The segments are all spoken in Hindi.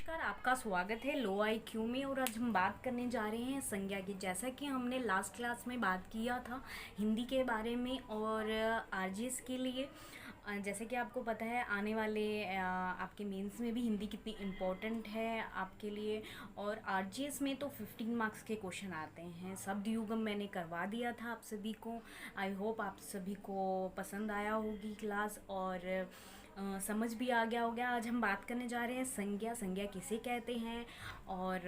नमस्कार, आपका स्वागत है लो आई क्यू में। और आज हम बात करने जा रहे हैं संज्ञा की। जैसा कि हमने लास्ट क्लास में बात किया था हिंदी के बारे में और आरजीएस के लिए। जैसे कि आपको पता है आने वाले आपके मेंस में भी हिंदी कितनी इम्पोर्टेंट है आपके लिए। और आरजीएस में तो 15 मार्क्स के क्वेश्चन आते हैं। शब्द युगम मैंने करवा दिया था आप सभी को। आई होप आप सभी को पसंद आया होगी क्लास और समझ भी आ गया होगा। आज हम बात करने जा रहे हैं संज्ञा। संज्ञा किसे कहते हैं और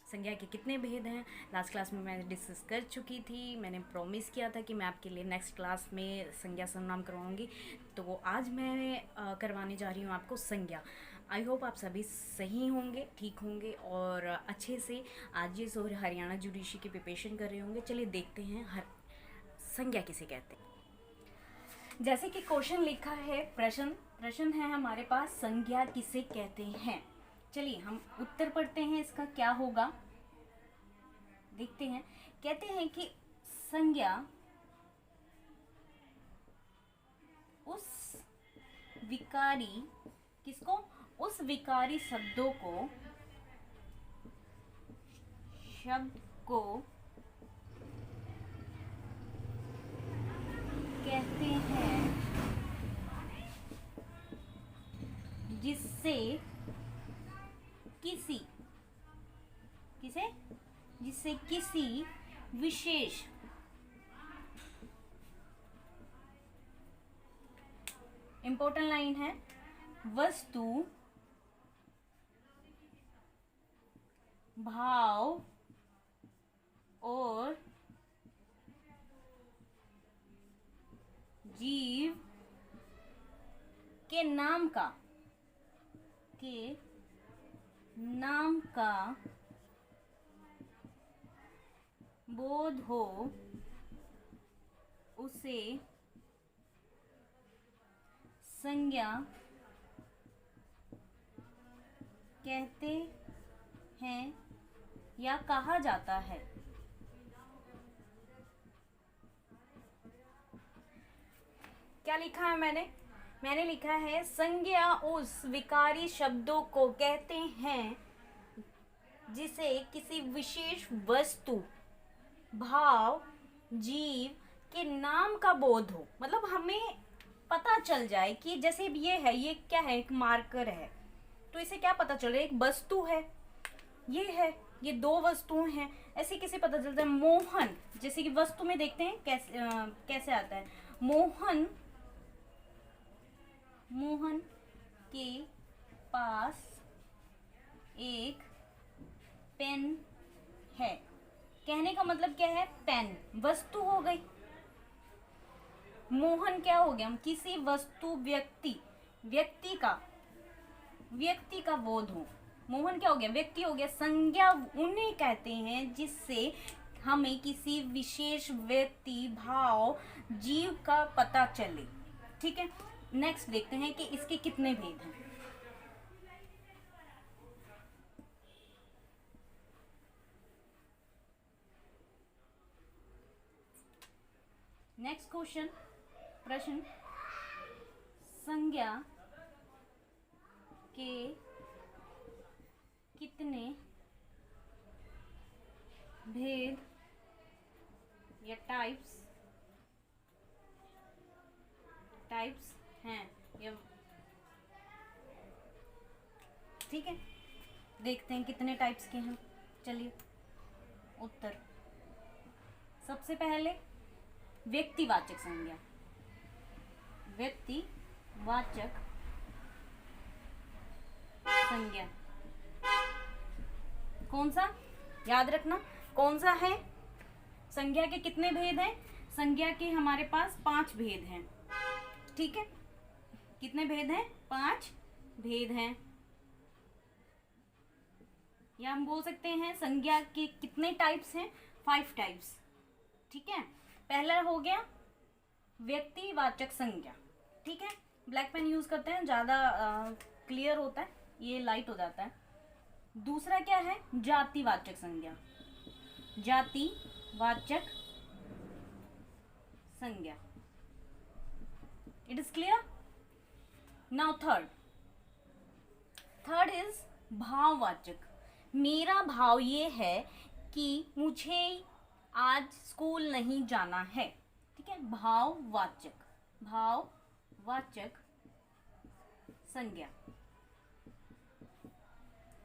संज्ञा के कितने भेद हैं। लास्ट क्लास में मैंने डिस्कस कर चुकी थी। मैंने प्रॉमिस किया था कि मैं आपके लिए नेक्स्ट क्लास में संज्ञा सर्वनाम करवाऊंगी, तो आज मैं करवाने जा रही हूँ आपको संज्ञा। आई होप आप सभी सही होंगे, ठीक होंगे और अच्छे से आरजीएस और हरियाणा जुडिशरी की प्रिपरेशन कर रहे होंगे। चलिए देखते हैं संज्ञा किसे कहते हैं। जैसे कि क्वेश्चन लिखा है, प्रश्न है हमारे पास, संज्ञा किसे कहते हैं। चलिए हम उत्तर पढ़ते हैं, इसका क्या होगा देखते हैं। कहते हैं कि संज्ञा उस विकारी उस विकारी शब्द को कहते हैं जिससे किसी विशेष इंपॉर्टेंट लाइन है, वस्तु, भाव और जीव के नाम का बोध हो, उसे संज्ञा कहते हैं या कहा जाता है। क्या लिखा है मैंने लिखा है संज्ञा उस विकारी शब्दों को कहते हैं जिसे किसी विशेष वस्तु, भाव, जीव के नाम का बोध हो। मतलब हमें पता चल जाए कि जैसे ये क्या है, एक मार्कर है, तो इसे क्या पता चल रहा है, एक वस्तु है, ये दो वस्तुएं हैं, ऐसे कैसे पता चलता है। मोहन, जैसे कि वस्तु में देखते हैं कैसे आता है। मोहन के पास एक पेन है। कहने का मतलब क्या है, पेन वस्तु हो गई। मोहन क्या हो गया, किसी वस्तु, व्यक्ति का बोध हो। मोहन क्या हो गया, व्यक्ति हो गया। संज्ञा उन्हें कहते हैं जिससे हमें किसी विशेष व्यक्ति, भाव, जीव का पता चले। ठीक है, नेक्स्ट देखते हैं कि इसके कितने भेद हैं। नेक्स्ट प्रश्न, संज्ञा के कितने भेद या टाइप्स हैं या ठीक है, देखते हैं कितने टाइप्स के हैं। चलिए उत्तर, सबसे पहले व्यक्तिवाचक संज्ञा। व्यक्तिवाचक संज्ञा कौन सा, याद रखना कौन सा है। संज्ञा के कितने भेद हैं, संज्ञा के हमारे पास 5 भेद हैं। ठीक है, कितने भेद हैं, 5 भेद हैं। या हम बोल सकते हैं संज्ञा के कितने टाइप्स हैं, 5 टाइप्स। ठीक है, पहला हो गया व्यक्तिवाचक संज्ञा। ठीक है, ब्लैक पेन यूज करते हैं, ज्यादा क्लियर होता है, ये लाइट हो जाता है। दूसरा क्या है, जातिवाचक संज्ञा। जातिवाचक संज्ञा, it is clear. Now third what is भाववाचक? मेरा भाव ये है कि मुझे आज स्कूल नहीं जाना है। ठीक है, भाववाचक, भाववाचक संज्ञा।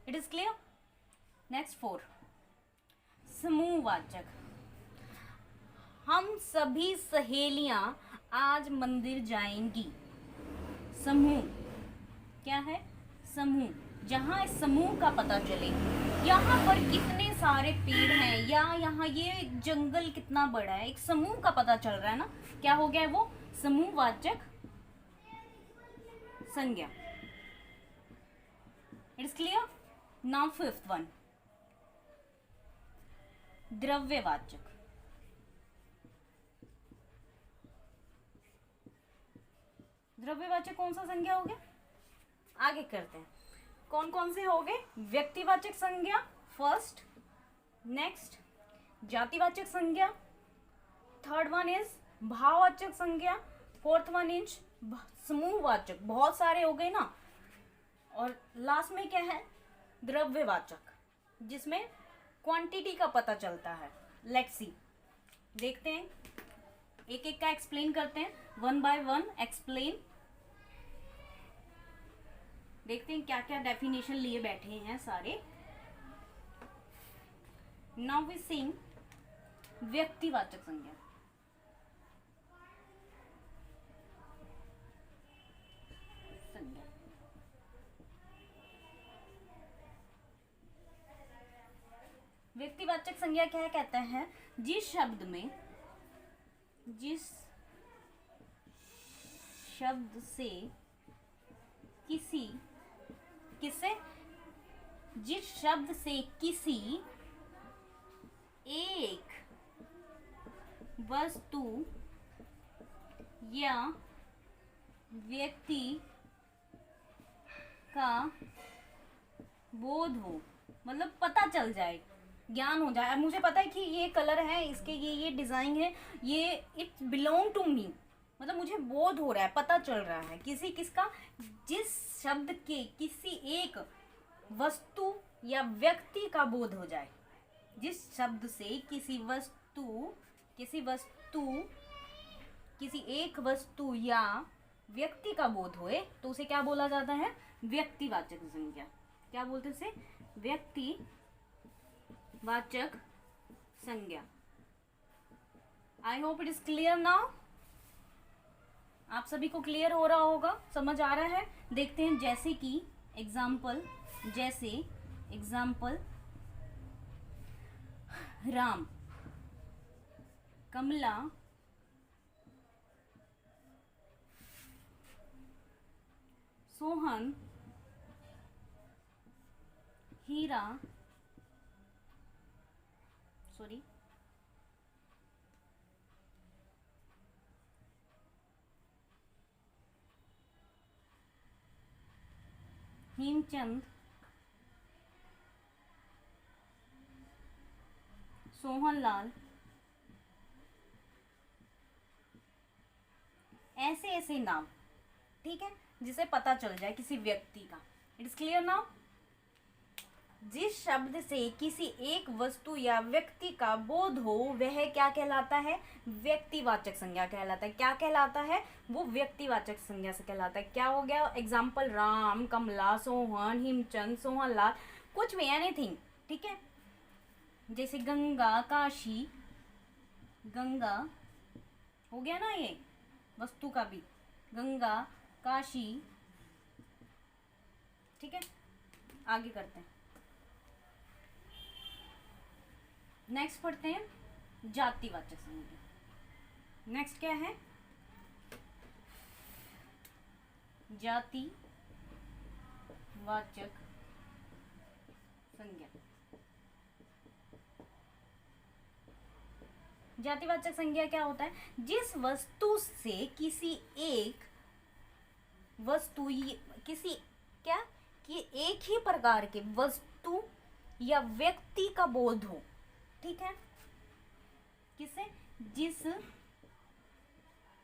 It is clear? नेक्स्ट 4, समूहवाचक। हम सभी सहेलियां आज मंदिर जाएंगी। समूह क्या है? समूह। जहां इस समूह का पता चले, यहाँ पर कितने सारे पेड़ हैं या यहाँ ये जंगल कितना बड़ा है, एक समूह का पता चल रहा है ना, क्या हो गया है वो? समूहवाचक संज्ञा। It's clear? Now 5th one, द्रव्यवाचक। द्रव्यवाचक कौन सा संज्ञा हो गया? आगे करते हैं, कौन कौन से हो गए? व्यक्तिवाचक संज्ञा फर्स्ट, नेक्स्ट जातिवाचक संज्ञा, 3rd वन इज भाववाचक संज्ञा, 4th वन इज समूहवाचक। बहुत सारे हो गए ना। और लास्ट में क्या है? द्रव्यवाचक, जिसमें क्वांटिटी का पता चलता है। लेट्स सी, देखते हैं, एक एक का एक्सप्लेन करते हैं, 1 by 1 एक्सप्लेन। देखते हैं क्या क्या डेफिनेशन लिए बैठे हैं सारे। नाउ वी सिंग व्यक्तिवाचक संज्ञा। व्यक्तिवाचक संज्ञा क्या कहता है? जिस शब्द से जिस शब्द से किसी एक वस्तु या व्यक्ति का बोध हो, मतलब पता चल जाए, ज्ञान हो जाए। मुझे पता है कि ये कलर है, इसके ये डिजाइन है, ये इट बिलोंग टू मी, मतलब मुझे बोध हो रहा है, पता चल रहा है। किसका? जिस शब्द के किसी एक वस्तु या व्यक्ति का बोध हो जाए। जिस शब्द से किसी एक वस्तु या व्यक्ति का बोध होए तो उसे क्या बोला जाता है? व्यक्तिवाचक संज्ञा। क्या बोलते हैं उसे? व्यक्तिवाचक संज्ञा। I hope it is clear now. आप सभी को क्लियर हो रहा होगा, समझ आ रहा है। देखते हैं, जैसे कि एग्जाम्पल राम, कमला, सोहन, हीरा, हेमचंद, सोहनलाल, ऐसे नाम। ठीक है, जिसे पता चल जाए किसी व्यक्ति का। It is clear now. जिस शब्द से किसी एक वस्तु या व्यक्ति का बोध हो वह क्या कहलाता है? व्यक्तिवाचक संज्ञा कहलाता है। क्या कहलाता है? वो व्यक्तिवाचक संज्ञा से कहलाता है। क्या हो गया? एग्जाम्पल राम, कमला, सोहन, हेमचंद, सोहनलाल, कुछ भी, एनीथिंग। ठीक है, जैसे गंगा, काशी, गंगा हो गया ना, ये वस्तु का भी, गंगा, काशी। ठीक है, आगे करते हैं। नेक्स्ट पढ़ते हैं जातिवाचक संज्ञा। नेक्स्ट क्या है? जातिवाचक संज्ञा। जातिवाचक संज्ञा क्या होता है? जिस वस्तु से किसी एक वस्तु कि एक ही प्रकार के वस्तु या व्यक्ति का बोध हो। ठीक है, किसे?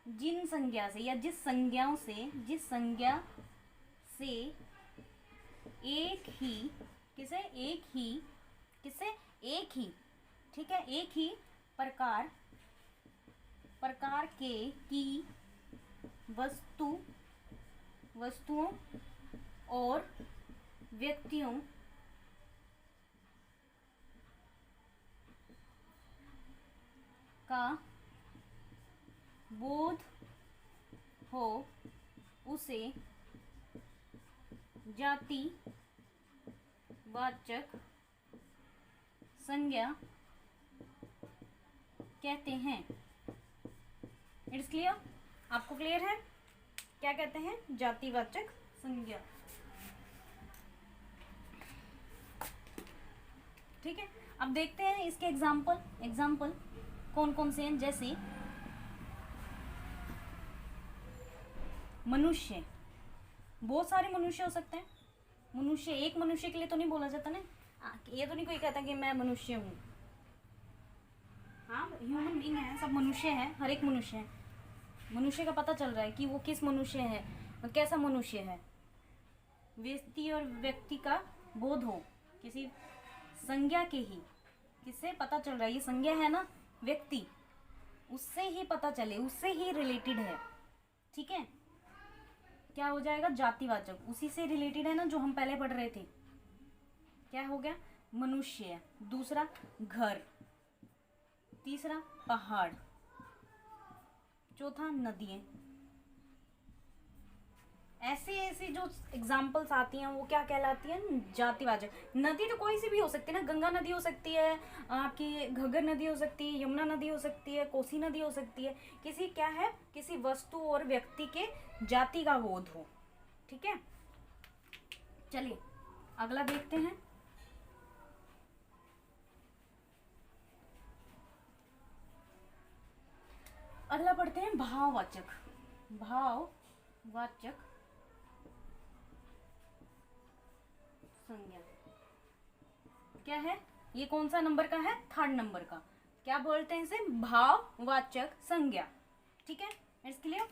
जिन संज्ञा से या जिस संज्ञा से एक ही, किसे, एक ही, किसे, एक ही, ठीक है, एक ही प्रकार, प्रकार के, की, वस्तु, वस्तुओं और व्यक्तियों का बोध हो, उसे जातिवाचक संज्ञा कहते हैं। It's clear? आपको क्लियर है क्या कहते हैं? जातिवाचक संज्ञा। ठीक है, अब देखते हैं इसके एग्जाम्पल कौन कौन से हैं। जैसे मनुष्य, बहुत सारे मनुष्य हो सकते हैं। मनुष्य, एक मनुष्य के लिए तो नहीं बोला जाता ना, ये तो नहीं कोई कहता कि मैं मनुष्य हूँ। हाँ, ह्यूमन बीइंग है, सब मनुष्य है, हर एक मनुष्य है। मनुष्य का पता चल रहा है कि वो किस मनुष्य है और कैसा मनुष्य है। व्यक्ति और व्यक्ति का बोध हो, किसी संज्ञा के ही, किससे पता चल रहा है, ये संज्ञा है ना, व्यक्ति, उससे ही पता चले, उससे ही रिलेटेड है। ठीक है, क्या हो जाएगा? जातिवाचक, उसी से रिलेटेड है ना, जो हम पहले पढ़ रहे थे। क्या हो गया? मनुष्य, दूसरा घर, तीसरा पहाड़, चौथा नदियाँ। ऐसे ऐसे जो एग्जाम्पल्स आती हैं वो क्या कहलाती हैं? जातिवाचक। नदी तो कोई सी भी हो सकती है ना, गंगा नदी हो सकती है, आपकी घग्गर नदी हो सकती है, यमुना नदी हो सकती है, कोसी नदी हो सकती है। किसी, क्या है, किसी वस्तु और व्यक्ति के जाति का बोध हो। ठीक है, चलिए अगला देखते हैं। अगला पढ़ते हैं भाववाचक। भाववाचक संज्ञा क्या है? ये कौन सा नंबर का है? 3rd नंबर का। क्या बोलते हैं इसे? भाववाचक संज्ञा। ठीक है, इट्स क्लियर।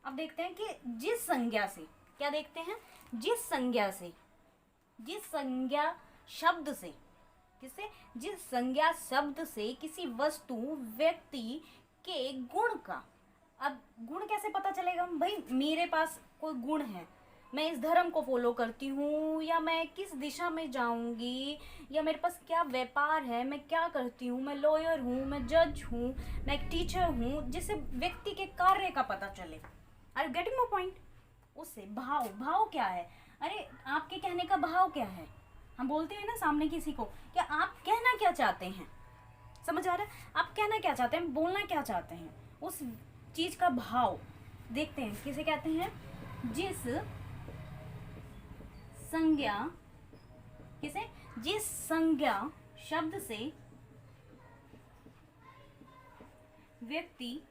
अब देखते हैं कि जिस संज्ञा से, क्या देखते हैं? जिस संज्ञा से, जिस संज्ञा शब्द से, किससे? जिस संज्ञा शब्द से किसी वस्तु, व्यक्ति के गुण का। अब गुण कैसे पता चलेगा? भाई मेरे पास कोई गुण है, मैं इस धर्म को फॉलो करती हूँ, या मैं किस दिशा में जाऊंगी, या मेरे पास क्या व्यापार है, मैं क्या करती हूँ, मैं लॉयर हूँ, मैं जज हूँ, मैं एक टीचर हूँ, जिससे व्यक्ति के कार्य का पता चले। Are you getting my point? उससे भाव क्या है? अरे आपके कहने का भाव क्या है? हम बोलते हैं ना सामने किसी को, क्या आप कहना क्या चाहते हैं? समझ आ रहा है? आप कहना क्या चाहते हैं, बोलना क्या चाहते हैं, उस चीज का भाव देखते हैं। किसे कहते हैं? जिस संज्ञा, किसे? जिस संज्ञा शब्द से व्यक्ति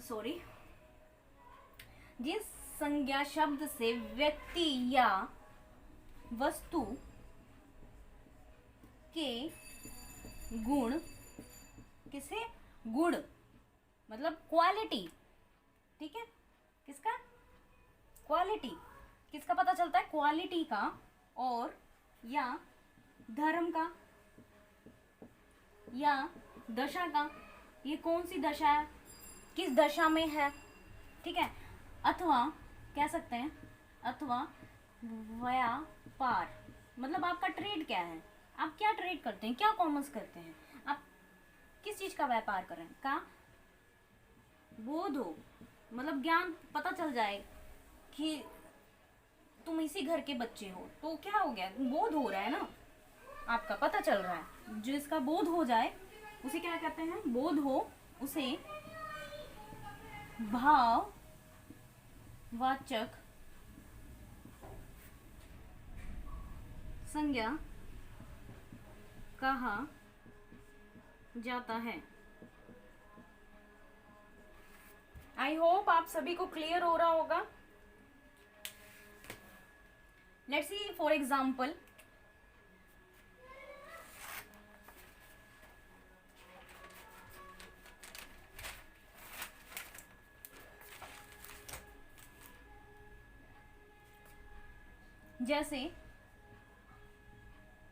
सॉरी जिस संज्ञा शब्द से व्यक्ति या वस्तु के गुण, किसे? गुण मतलब क्वालिटी। ठीक है, किसका? क्वालिटी। किसका पता चलता है? क्वालिटी का, और या धर्म का, या दशा का। ये कौन सी दशा है, किस दशा में है? ठीक है, अथवा कह सकते हैं, अथवा व्यापार, मतलब आपका ट्रेड क्या है, आप क्या ट्रेड करते हैं, क्या कॉमर्स करते हैं, आप किस चीज का व्यापार कर रहे हैं, का बोध हो, मतलब ज्ञान पता चल जाए कि तुम इसी घर के बच्चे हो, तो क्या हो गया? बोध हो रहा है ना, आपका पता चल रहा है। जिसका बोध हो जाए उसे क्या कहते हैं? बोध हो, उसे भाववाचक संज्ञा कहा जाता है। आई होप आप सभी को क्लियर हो रहा होगा। लेट्स सी फॉर एग्जाम्पल, जैसे,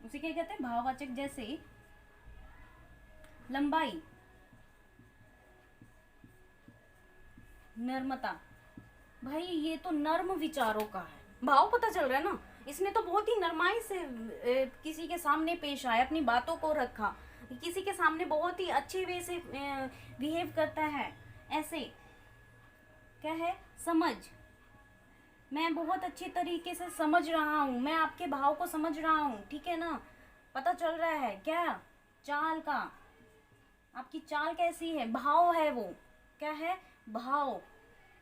उसे क्या कहते हैं, भाववाचक। जैसे लंबाई, नर्मता। भाई ये तो नर्म विचारों का है, भाव पता चल रहा है ना। इसने तो बहुत ही नरमाई से किसी के सामने पेश आया, अपनी बातों को रखा, किसी के सामने बहुत ही अच्छे वे से बिहेव करता है। ऐसे क्या है, समझ, मैं बहुत अच्छे तरीके से समझ रहा हूँ, मैं आपके भाव को समझ रहा हूँ, ठीक है ना। पता चल रहा है क्या, चाल का, आपकी चाल कैसी है, भाव है वो, क्या है, भाव,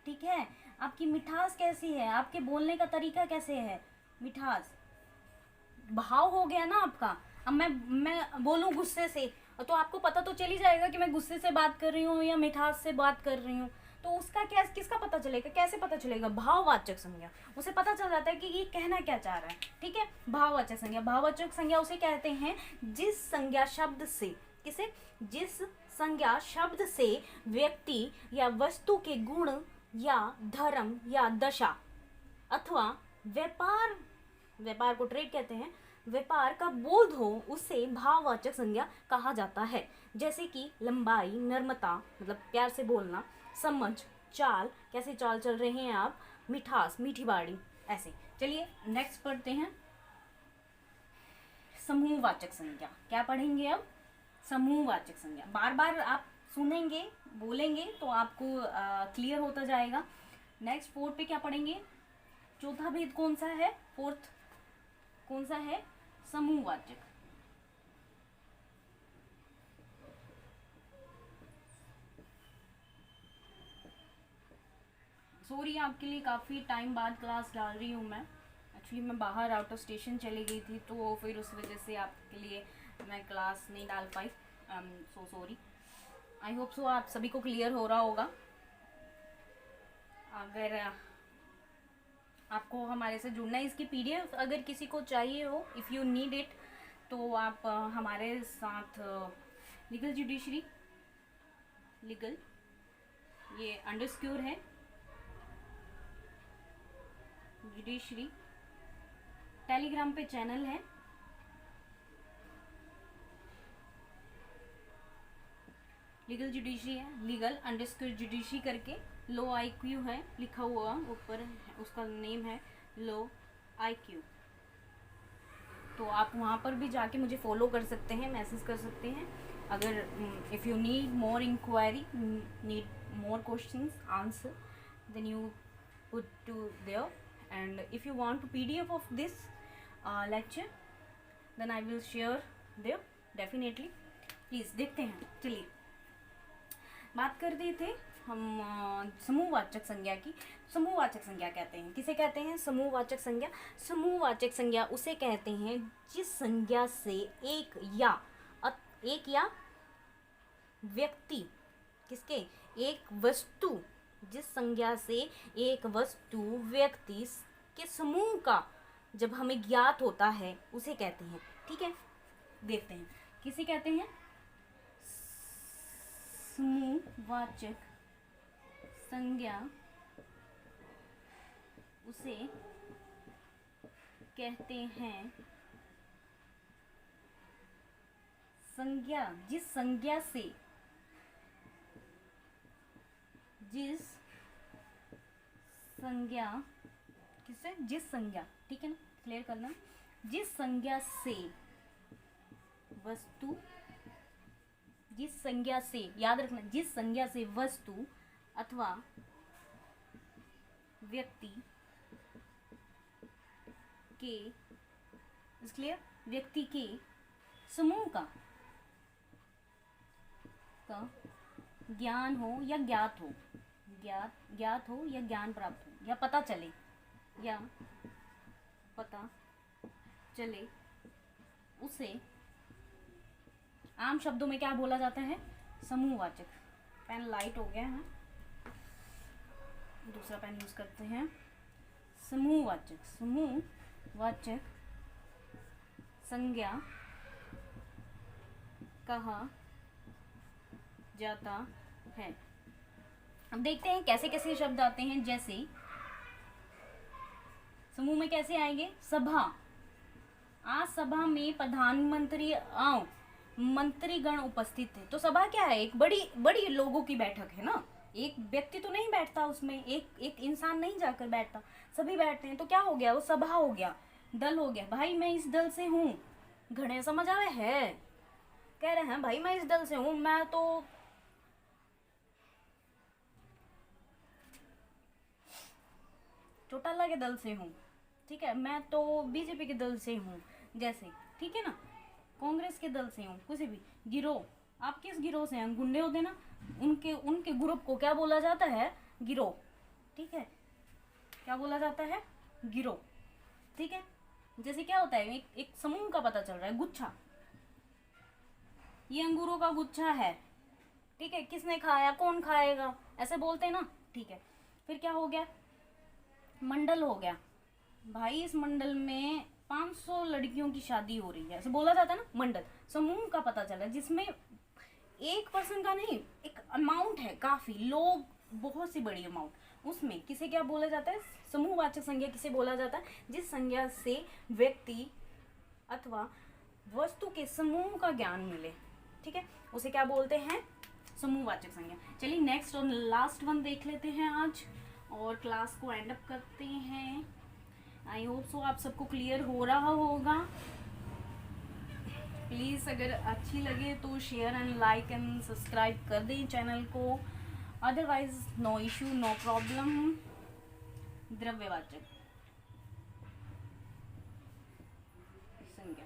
ठीक है। आपकी मिठास कैसी है, आपके बोलने का तरीका कैसे है, मिठास, भाव हो गया ना आपका। अब मैं बोलूँ गुस्से से, तो आपको पता तो चल ही जाएगा कि मैं गुस्से से बात कर रही हूँ या मिठास से बात कर रही हूँ। तो उसका क्या, किसका पता चलेगा, कैसे पता चलेगा, भाववाचक संज्ञा। उसे पता चल जाता है कि ये कहना क्या चाह रहा है, ठीक है। भाववाचक संज्ञा, भाववाचक संज्ञा उसे कहते हैं जिस संज्ञा शब्द से, किसे, जिस संज्ञा शब्द से व्यक्ति या वस्तु के गुण या धर्म या दशा अथवा व्यापार, व्यापार को ट्रेड कहते हैं, व्यापार का बोध हो, उसे भाववाचक संज्ञा कहा जाता है। जैसे कि लंबाई, नर्मता मतलब प्यार से बोलना, समझ, चाल, कैसे चाल चल रहे हैं आप, मिठास, मीठी बाड़ी, ऐसे। चलिए नेक्स्ट पढ़ते हैं, समूहवाचक संज्ञा। क्या पढ़ेंगे अब, समूहवाचक संज्ञा। बार बार आप सुनेंगे, बोलेंगे तो आपको क्लियर होता जाएगा। नेक्स्ट फोर्थ पे क्या पढ़ेंगे, चौथा भेद कौन सा है, फोर्थ कौन सा है, समूहवाचक। सॉरी आपके लिए काफ़ी टाइम बाद क्लास डाल रही हूँ मैं, एक्चुअली मैं बाहर आउट ऑफ स्टेशन चली गई थी, तो फिर उस वजह से आपके लिए मैं क्लास नहीं डाल पाई। So sorry. I hope so आप सभी को क्लियर हो रहा होगा। अगर आपको हमारे से जुड़ना है, इसकी पीडीएफ अगर किसी को चाहिए हो, इफ़ यू नीड इट, तो आप हमारे साथ लीगल जुडिशरी, लीगल ये अंडरस्क्योर है, जुडिशरी टेलीग्राम पे चैनल है, लीगल जुडिशरी है, लीगल अंडरस्क्योर जुडिशरी करके, लो IQ है लिखा हुआ ऊपर, उसका नेम है लो IQ। तो आप वहाँ पर भी जाके मुझे फॉलो कर सकते हैं, मैसेज कर सकते हैं। अगर if you need more inquiry, need more questions answer, then you put to there, and if you want to PDF of this lecture, then I will share there definitely। Please देखते हैं। चलिए बात कर रहे थे हम समूहवाचक संज्ञा की। समूहवाचक संज्ञा कहते हैं, किसे कहते हैं, समूहवाचक संज्ञा। समूहवाचक संज्ञा उसे कहते हैं जिस संज्ञा से एक या व्यक्ति, किसके, एक वस्तु, जिस संज्ञा से एक वस्तु, व्यक्ति के समूह का जब हमें ज्ञात होता है उसे कहते हैं, ठीक है। देखते हैं किसे कहते हैं, समूहवाचक संज्ञा उसे कहते हैं संज्ञा, जिस संज्ञा से, जिस संज्ञा, किससे, जिस संज्ञा, ठीक है ना, क्लियर करना, जिस संज्ञा से वस्तु, जिस संज्ञा से, याद रखना, जिस संज्ञा से वस्तु अथवा व्यक्ति के, क्लियर, व्यक्ति के समूह का ज्ञान हो या ज्ञात हो, ज्ञात हो या ज्ञान प्राप्त हो, या पता चले, या पता चले, उसे आम शब्दों में क्या बोला जाता है, समूहवाचक। पेन लाइट हो गया है, दूसरा पेन यूज करते हैं। समूहवाचक, समूहवाचक संज्ञा कहा जाता है। अब देखते हैं कैसे कैसे शब्द आते हैं, जैसे समूह में कैसे आएंगे? सभा। आज सभा में प्रधानमंत्री मंत्रीगण उपस्थित थे। तो सभा क्या है? एक बड़ी बड़ी लोगों की बैठक है ना, एक व्यक्ति तो नहीं बैठता उसमें, एक इंसान नहीं जाकर बैठता, सभी बैठते हैं। तो क्या हो गया? वो सभा हो गया, दल हो गया। भाई मैं इस दल से हूँ, घड़े समझ आवे है, कह रहे हैं भाई मैं इस दल से हूँ, मैं तो चौटाला के दल से हूँ, ठीक है, मैं तो बीजेपी के दल से हूँ, जैसे, ठीक है ना, कांग्रेस के दल से हूँ, किसी भी गिरोह। आप किस गिरोह से हैं? गुंडे होते ना, उनके उनके ग्रुप को क्या बोला जाता है? गिरोह। ठीक है, क्या बोला जाता है? गिरोह। ठीक है, जैसे क्या होता है, एक समूह का पता चल रहा है, गुच्छा, ये अंगूरों का गुच्छा है, ठीक है, किसने खाया, कौन खाएगा, ऐसे बोलते हैं ना, ठीक है। फिर क्या हो गया? मंडल हो गया। भाई इस मंडल में 500 लड़कियों की शादी हो रही है, ऐसे बोला जाता है ना, मंडल। समूह का पता चला जिसमें एक पर्सन का नहीं, एक अमाउंट है, काफी लोग, बहुत सी बड़ी अमाउंट, उसमें किसे क्या बोला जाता है? समूहवाचक संज्ञा किसे बोला जाता है? जिस संज्ञा से व्यक्ति अथवा वस्तु के समूह का ज्ञान मिले, ठीक है, उसे क्या बोलते हैं? समूहवाचक संज्ञा। चलिए नेक्स्ट और लास्ट वन देख लेते हैं आज, और क्लास को एंड अप करते हैं। आई होप सो आप सबको क्लियर हो रहा होगा। प्लीज़ अगर अच्छी लगे तो share and like and subscribe कर दें चैनल को, otherwise no issue, no problem. द्रव्यवाचक संज्ञा,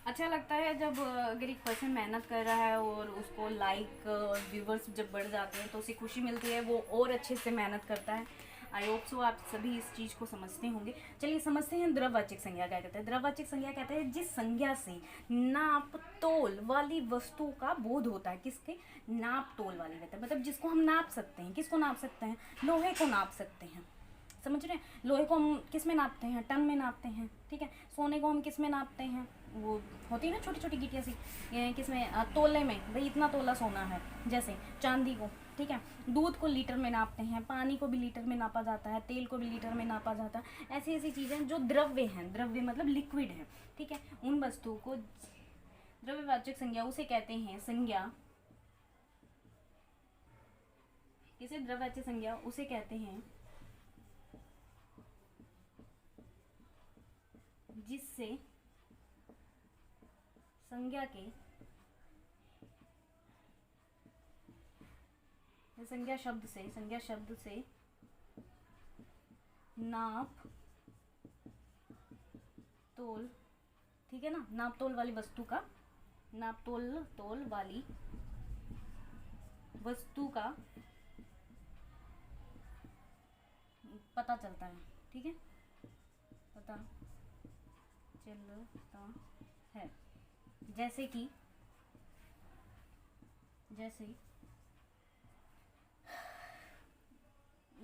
अच्छा लगता है जब अगर एक पर्सन मेहनत कर रहा है और उसको लाइक व्यूवर्स जब बढ़ जाते हैं तो उसे खुशी मिलती है, वो और अच्छे से मेहनत करता है। आई होप सो आप सभी इस चीज़ को समझते होंगे। चलिए समझते हैं द्रववाचक संज्ञा क्या कहते हैं। द्रववाचक संज्ञा कहते हैं जिस संज्ञा से नाप तोल वाली वस्तु का बोध होता है। किसके? नाप तोल वाली कहते हैं, मतलब जिसको हम नाप सकते हैं। किसको नाप सकते हैं? लोहे को नाप सकते हैं, समझ रहे हैं? लोहे को हम किस में नापते हैं? टन में नापते हैं, ठीक है। सोने को हम किस में नापते हैं? वो होती है ना छोटी छोटी गिटियाँ सी, किस में? तोले में, भाई इतना तोला सोना है, जैसे चांदी को, ठीक है। दूध को लीटर में नापते हैं, पानी को भी लीटर में नापा जाता है, तेल को भी लीटर में नापा जाता है। ऐसी ऐसी चीज़ें जो द्रव्य हैं, द्रव्य मतलब लिक्विड है, ठीक है, उन वस्तुओं को द्रव्यवाचक संज्ञा उसे कहते हैं। संज्ञा किसे? द्रव्यवाचक संज्ञा उसे कहते हैं जिससे संज्ञा के, संज्ञा शब्द से नाप तोल, ठीक है ना, नाप तोल वाली वस्तु का, नाप तोल वाली वस्तु का पता चलता है, ठीक है, पता चलता है। जैसे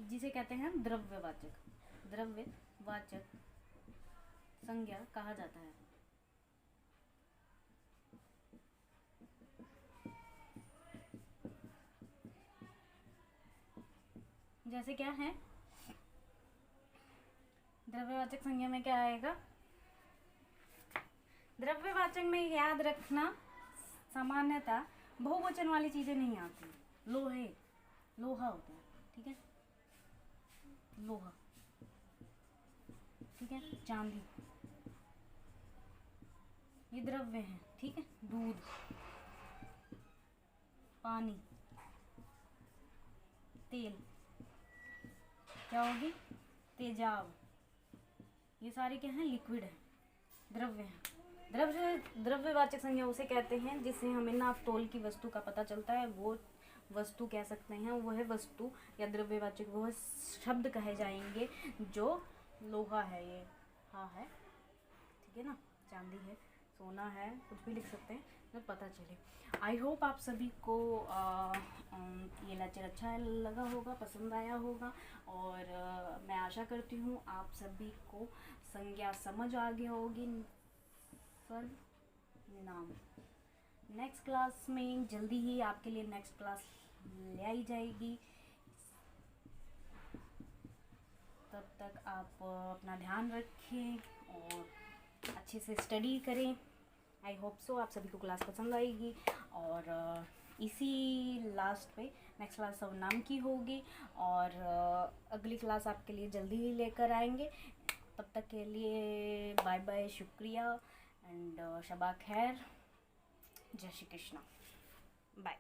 जिसे कहते हैं द्रव्यवाचक संज्ञा कहा जाता है। जैसे क्या है? द्रव्यवाचक संज्ञा में क्या आएगा? द्रव्यवाचक में याद रखना, सामान्यतः बहुवचन वाली चीजें नहीं आती। लोहा होता है, ठीक है, लोहा, ठीक है, चांदी, ये द्रव्य है, ठीक है। दूध, पानी, तेल, क्या होगी? तेजाब, ये सारे क्या हैं? लिक्विड है, द्रव्य है। द्रव्यवाचक संज्ञा उसे कहते हैं जिससे हमें नाप तोल की वस्तु का पता चलता है। वो वस्तु कह सकते हैं, वह वस्तु या द्रव्यवाचक वह शब्द कहे जाएंगे जो लोहा है, ये हाँ है, ठीक है ना, चांदी है, सोना है, कुछ भी लिख सकते हैं तो पता चले। आई होप आप सभी को ये लेक्चर अच्छा लगा होगा, पसंद आया होगा, और मैं आशा करती हूँ आप सभी को संज्ञा समझ आ गई होगी। नाम नेक्स्ट क्लास में जल्दी ही आपके लिए नेक्स्ट क्लास ले आई जाएगी। तब तक आप अपना ध्यान रखें और अच्छे से स्टडी करें। आई होप सो आप सभी को क्लास पसंद आएगी। और इसी लास्ट पे नेक्स्ट क्लास सर्वनाम की होगी और अगली क्लास आपके लिए जल्दी ही लेकर आएंगे। तब तक के लिए बाय बाय, शुक्रिया एंड शबा खैर, जय श्री कृष्णा, बाय।